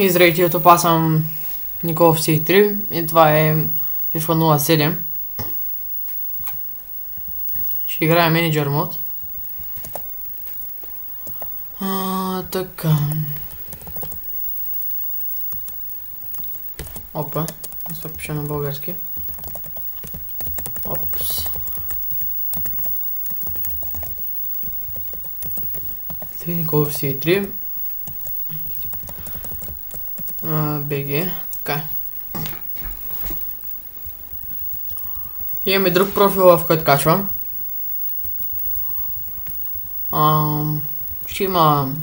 И здравейте, това съм Николов C3 и това е FIFA 07. Ще играя менеджер мод. Така. Опа, аз това пиша на български. Опс. Това е Николов C3. БГ. Така. Имаме друг профил, в който качвам. Ще има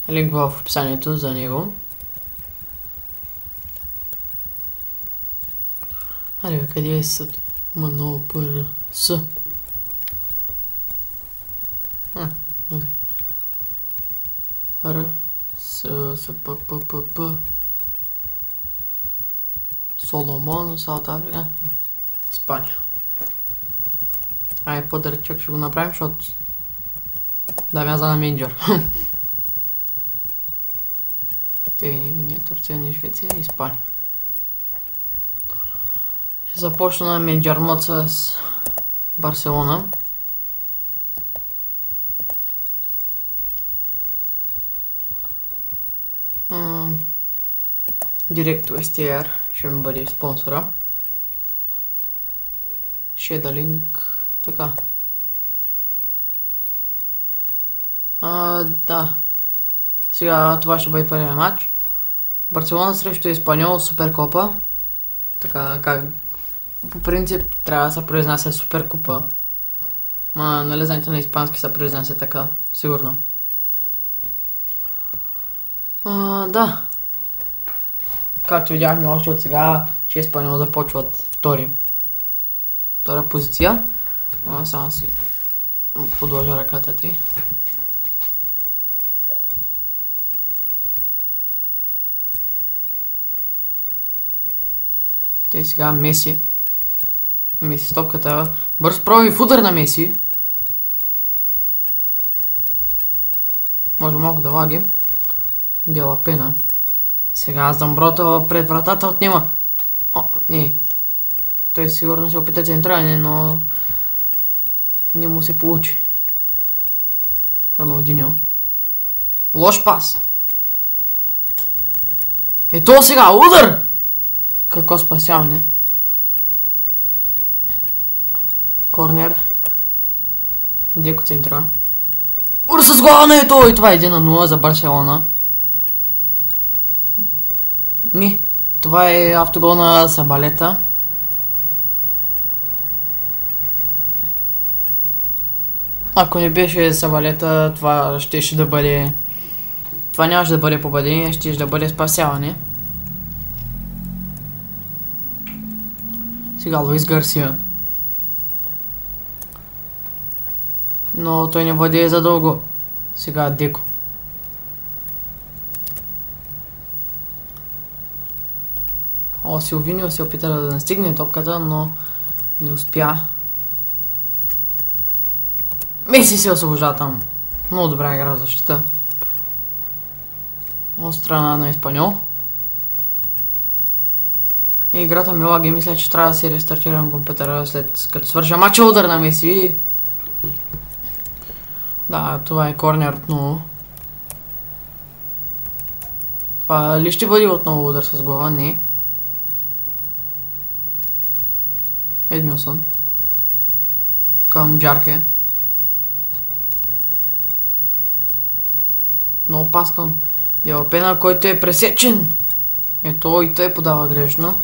линк в описанието за него. Аре, къде е съд? Много първа. С. Добре. Р. С. П. Соломон, Саут Африка. Испания. Ай, по-далечък ще го направим, защото да вяза на менеджер. Те не е Турция, не е Швеция, е Испания. Ще започна на менеджер мод с Барселона. Директ STR ще ми бъде спонсора. Шеда линк. Така. Да. Сега това ще бъде първият матч. Барселона срещу Испаньол, Суперкопа. Така, как по принцип трябва да се произнася Суперкупа. Нали знаете, на испански се произнася така, сигурно. Да. Както видяхме още от сега, че Испаньол започват втора позиция. Само си подложа ръката ти. Те сега Меси. Меси стопката. Бърз пробив удар на Меси. Може малко да лаги. Дела пена. Сега Замброта пред вратата отнема. Не. Той сигурно се опита централен, но не му се получи. Роналдиньо. Лош пас. Ето сега, удар! Какво спасяване? Корнер. Деко центра. Удар с глава на ето! И това е 1-0 за Барселона. Не, това е автогол на Сабалета. Ако не беше Сабалета, това щеше да бъде... Това нямаше да бъде попадение, щеше да бъде спасяване. Сега Луис Гарсия. Но той не владее задълго. Сега Деко. Силвинио се опита да настигне топката, но не успя. Меси се освобожда там. Много добра игра в защита. От страна на Испаньол. И играта ми лаги, мисля, че трябва да си рестартирам компютъра след като свърша мача. Удар на Меси. Да, това е корнер отново. Това ли ще бъде отново удар с глава? Не. Едмилсон. Към Джарке. Много пас към Делапена, който е пресечен. Ето и той подава грешно.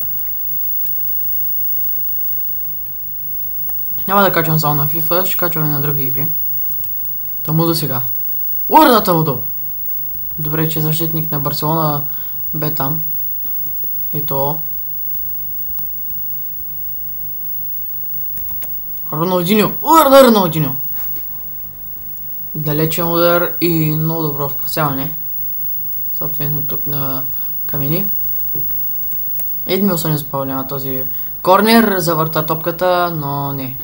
Няма да качвам само на FIFA, ще качваме на други игри. Тамудо сега. Удар на Тамудо! Добре, че защитник на Барселона бе там. Ето. Роналдиньо! Удар на Роналдиньо! Далечен удар и много добро спасяване. Съответно тук на Камини. Едмилсон изпълнява този корнер, завърта топката, но не.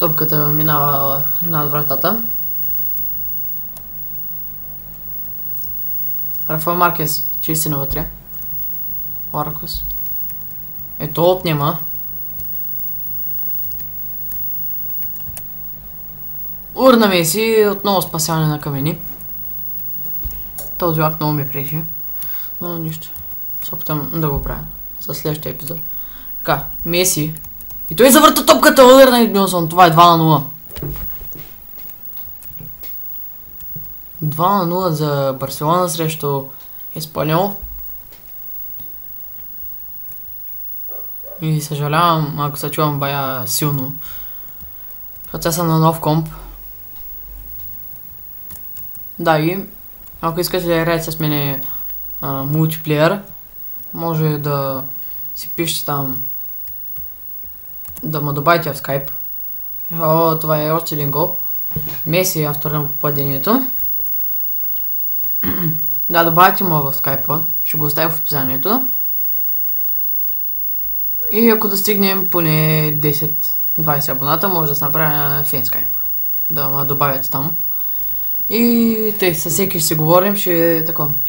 топката минава над вратата. Рафаел Маркес, чисти навътре. Оракус. Ето отнема. Урна Меси, отново спасяване на камени. Този лак много ми пречи. Но нищо. Се опитам да го правя за следващия епизод. Така, Меси. И той завърта топката, удар на Едмилсон. Това е 2-0. 2-0 за Барселона срещу Еспаньол. И съжалявам, ако се чувам бая силно. Защото съм на нов комп. Да, и ако искате да играете с мене мултиплеер, може да си пишете там, да ме добавите в скайп. О, това е още един гол. Меси е автор на попадението. Да, добавите му в скайпа. Ще го оставя в описанието. И ако достигнем поне 10-20 абоната, може да се направя фен скайп. Да ме добавяте там. И тъй, със всеки ще си говорим, ще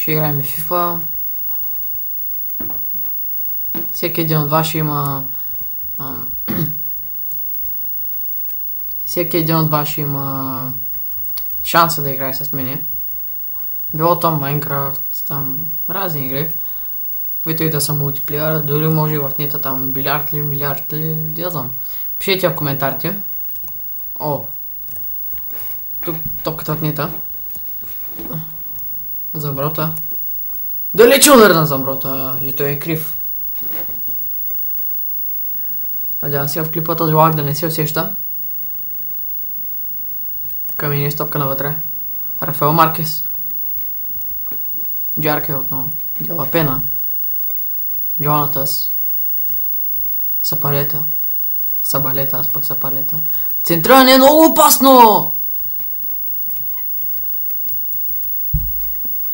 играем в FIFA. Всеки един от вас ще има... всеки един от вас ще има шанса да играе с мене. Било там Майнкрафт, там разни игри, които и да са мултиплеер, дори може и в нета там билярд ли, милиард ли, да знам. Пишете в коментарите. О! Тук топката от нета. Замброта. Далече удар на Замброта и той е крив. Надявам се в клипа този лак да не се усеща. Камини стопка навътре. Рафаел Маркес. Джарке отново. Дела Пена. Джонатас. Сапалета. Сабалета, аз пък Сапалета. Центриране е много опасно!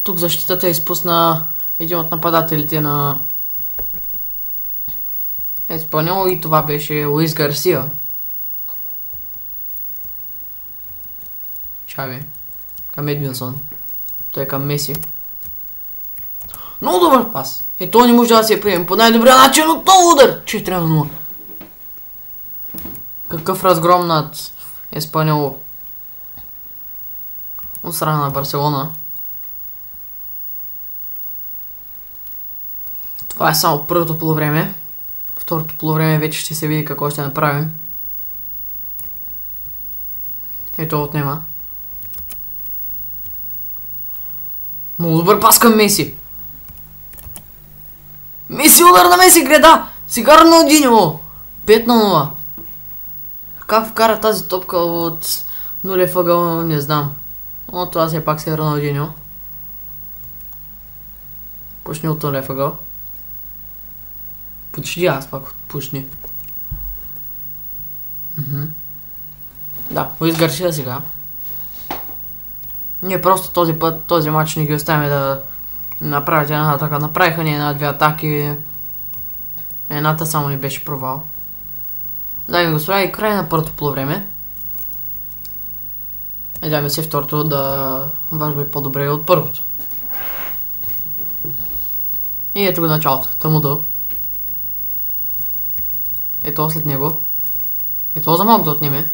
Тук защитата изпусна един от нападателите на Еспаньол и това беше Луис Гарсия. Чави. Към Едмилсон. Той е към Меси. Много добър пас. И той не може да се приеме по най-добрия начин от този удар. 4-0. Какъв разгром над Еспаньол от страна на Барселона. Това е само първото полувреме. Второто полувреме вече ще се види какво ще направим. Ето отнема. Много добър пас към Меси. Меси, удар на Меси, греда! Сега Роналдиньо! 5-0. Как вкара тази топка от нулев ъгъл, не знам. Но това все пак си е Роналдиньо. Пушни от нулев ъгъл. Почти аз пак пушни. Да, Луис Гарсия сега. Ние просто този път, този матч не ги оставяме да направят една атака. Направиха ни една-две атаки. Едната само ни беше провал. Дами и господа, и край на първото полувреме. Надяваме се второто да върви по-добре от първото. И ето го началото. Тамудо. Ето след него. Ето за малко да отнеме.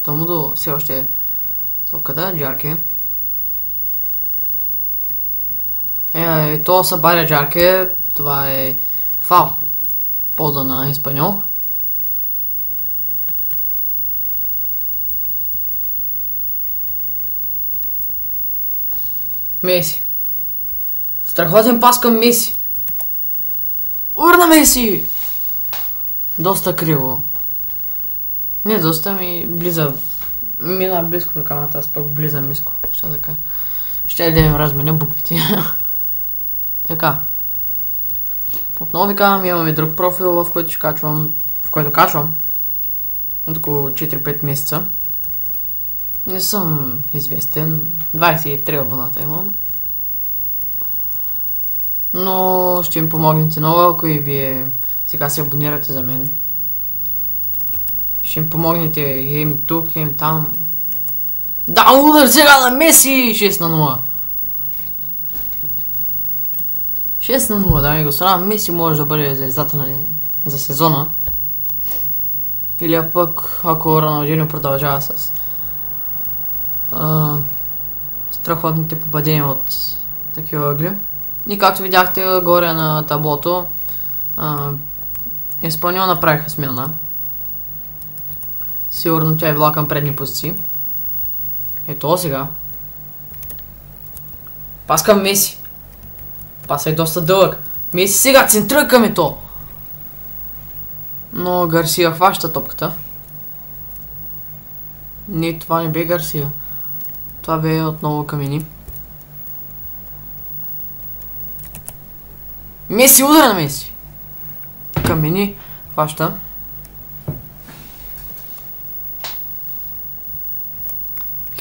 Тамудо все още е сопката. Джарке. Ето са баря Джарке. Това е фал в полза на Еспаньол. Меси. Страхотен пас към Меси. Урна Меси! Доста криво. Не доста ми близа. Мина близко до камата, аз пък близам миско. Ще така. Ще да ми разменя буквите. Така. Отново ви казвам, имаме друг профил, в който качвам от около 4-5 месеца. Не съм известен. 23 абоната имам. Но ще ми помогнете много, ако и вие сега се абонирате за мен. Ще им помогнете хем тук, хем там. Да, удар сега на Меси! 6-0. 6-0, дами и господа. Меси може да бъде звездата за сезона. Или пък, ако Роналдиньо продължава с страхотните попадения от такива ъгли. И както видяхте горе на таблото, Еспаньол направиха смяна. Сигурно тя е била към предни позиции. Ето сега. Пас към Меси. Пас е доста дълъг. Меси сега центрира към ето. Но Гарсия хваща топката. Не, това не бе Гарсия. Това бе отново Камени. Меси, удара на Меси. Камени хваща.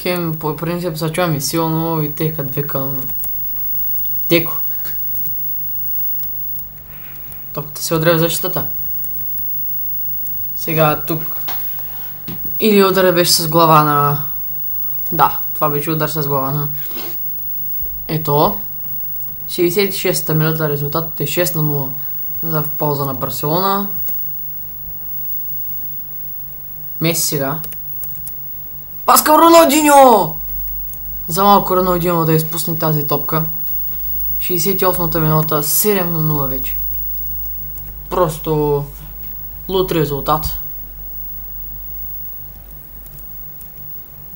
Хем по принцип се чуваме силно и тека две към Деко. Топката се удря в защитата. Сега тук или удар беше с глава на... Да, това беше удар с глава на... Ето. 66-та минута, резултатът е 6-0 в полза на Барселона. Меси сега. Пас към Роналдиньо! За малко Роналдиньо да изпусне тази топка. 68-та минута, 7-0 вече. Просто лут резултат.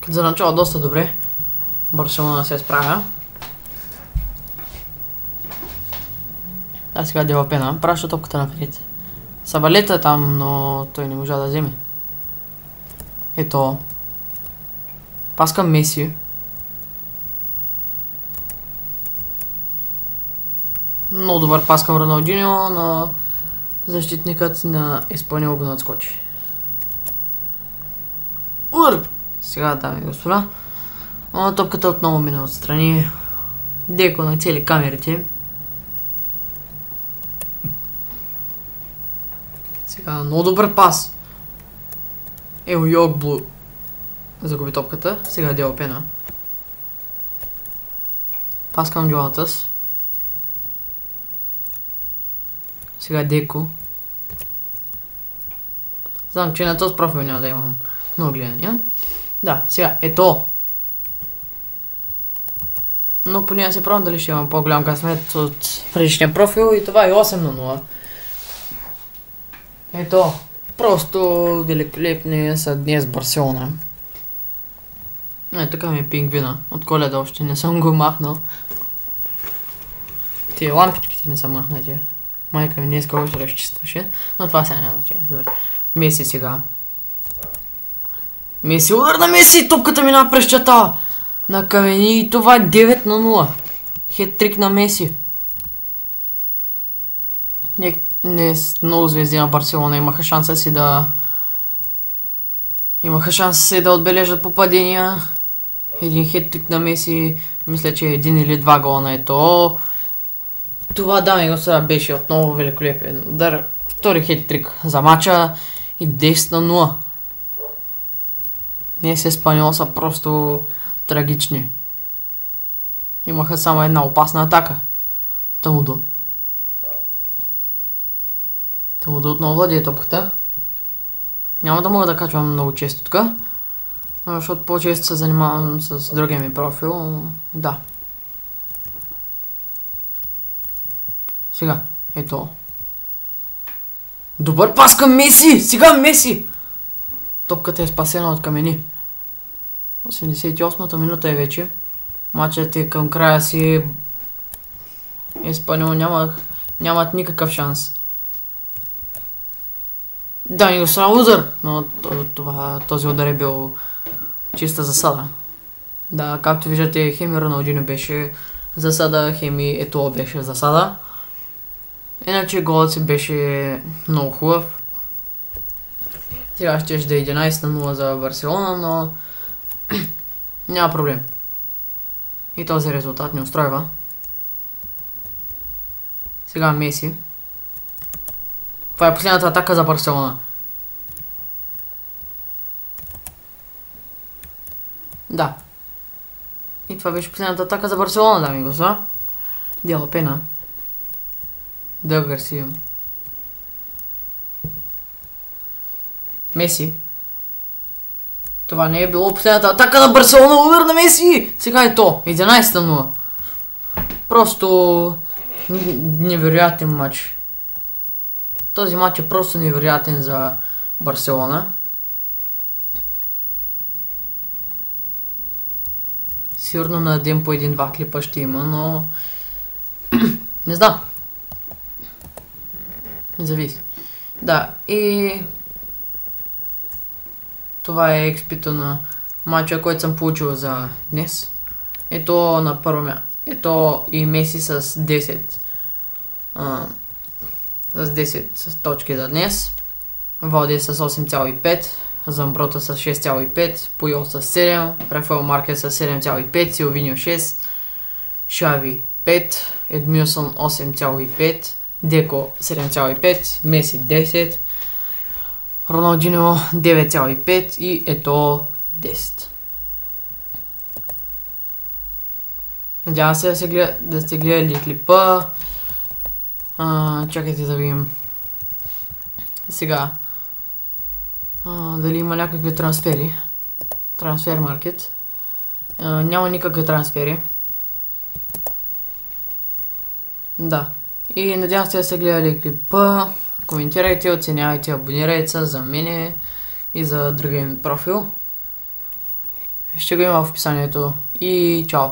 За начало доста добре. Барселона се справя. А сега Делапена праща топката напред. Сабалета е там, но той не можа да вземе. Ето. Пас към Меси. Много добър пас към Роналдиньо, но защитникът на Еспаньол го надскочи. Ур! Сега, дами и господа. Топката отново мина отстрани. Деко на цели камерите. Сега, много добър пас. Ево Йогблу загуби топката. Сега Делапена. Пас към Джонатас. Сега Деко. Знам, че на този профил няма да имам много гледания. Да, сега, ето. Но поне се пробвам дали ще имам по-голям късмет от предишния профил и това е 8-0. Ето. Просто великолепни са днес Барселона. Така ми е пингвина. От Коледа още не съм го махнал. Тия лампичките не са махнати. Майка ми днеска още разчистваше. Но това сега няма значение. Добре. Меси сега. Меси, удар на Меси! Топката мина през чата! На Камени и това е 9-0. Хет-трик на Меси. Не много звезди на Барселона имаха шанса си да... Имаха шанса си да отбележат попадения. Един хет-трик на Меси. Мисля, че един или два гола на ето. Това, дами и господа, беше отново великолепен удар. Втори хет-трик за мача и 10-0. Днес Еспаньол са просто трагични. Имаха само една опасна атака. Тамудо. Тамудо отново владее топката. Няма да мога да качвам много често тук, защото по-често се занимавам с другия ми профил. Да. Сега, ето. Добър пас към Меси! Сега Меси! Топката е спасена от Камени. 88-та минута е вече. Матчът е към края си. Еспаньол нямат никакъв шанс. Да, и остана удар, но този удар е бил чиста засада. Да, както виждате, хем и Роналдиньо беше засада, хем и Етуо беше засада. Иначе голът си беше много хубав. Сега ще да е 11-0 за Барселона, но няма проблем. И този резултат не устройва. Сега Меси. Това е последната атака за Барселона. Да. И това беше последната атака за Барселона, дами и господа. Дела пена. Дел Гарсия. Меси. Това не е било последната атака на Барселона, удар на Меси! Сега е то. 11-0. Просто невероятен матч. Този матч е просто невероятен за Барселона. Сигурно на ден по 1-2 клипа ще има, но не знам. Не зависи. Да, и това е експито на матча, който съм получил за днес. Ето на първо място. Ето и Меси с 10. С 10 точки за днес. Води с 8,5. Замброта с 6,5. Пуйол с 7. Рафаел Маркес с 7,5. Силвиньо 6. Шави 5. Едмилсон 8,5. Деко 7,5. Меси 10. Роналдиньо 9,5 и ето 10. Надявам се да сте гледали клипа. Чакайте да видим сега дали има някакви трансфери. Трансфер маркет. Няма никакви трансфери. Да. И надявам се да сте гледали клипа. Коментирайте, оценявайте, абонирайте се за мене и за другия ми профил. Ще го има в описанието. И чао!